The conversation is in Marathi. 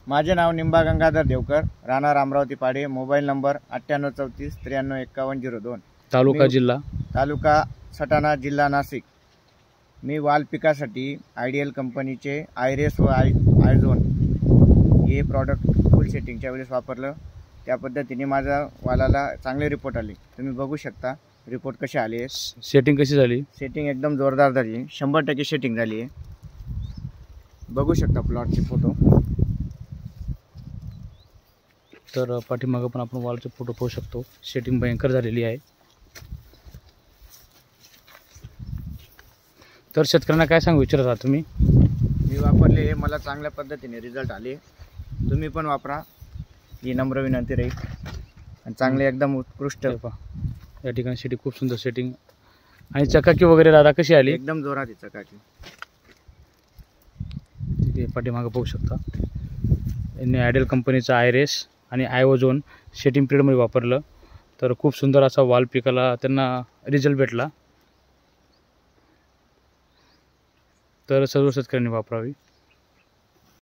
माझे नाव निंबा गंगाधर देवकर, राहणार अमरावती पाडे, मोबाईल नंबर 9834 93 5102, तालुका जिल्हा तालुका सटाणा, जिल्हा नाशिक। मी वाल पिकासाठी आयडियल कंपनीचे आयरेस व आयझोन हे प्रॉडक्ट फुल सेटिंगच्या वेळेस वापरलं। त्या पद्धतीने माझ्या वालाला चांगले रिपोर्ट आले। तुम्ही बघू शकता रिपोर्ट कसे आले आहेत। सेटिंग कशी झाली? सेटिंग एकदम जोरदार झाली, 100% सेटिंग झाली आहे। बघू शकता प्लॉटचे फोटो। तर पाठीमागं पण आपण वालचे फोटो पाहू शकतो। सेटिंग भयंकर झालेली आहे। तर शेतकऱ्यांना काय सांगू इच्छित आहात तुम्ही? मी वापरले, मला चांगल्या पद्धतीने रिझल्ट आले। तुम्ही पण वापरा, ही नम्र विनंती राहील। आणि चांगले एकदम उत्कृष्ट या ठिकाणी सेटिंग खूप सुंदर सेटिंग आणि चकाकी वगैरे दादा कशी आली? एकदम जोरात आहे चकाकी। हे पाठीमागं पाहू शकता। यांनी आयडियल कंपनीचा आयरेस आणि आयओझोन सेटिंग पिरियडमध्ये वापरलं, तर खूप सुंदर असा वाल पिकाला त्यांना रिझल्ट भेटला। तर सर्व शेतकऱ्यांनी वापरावी।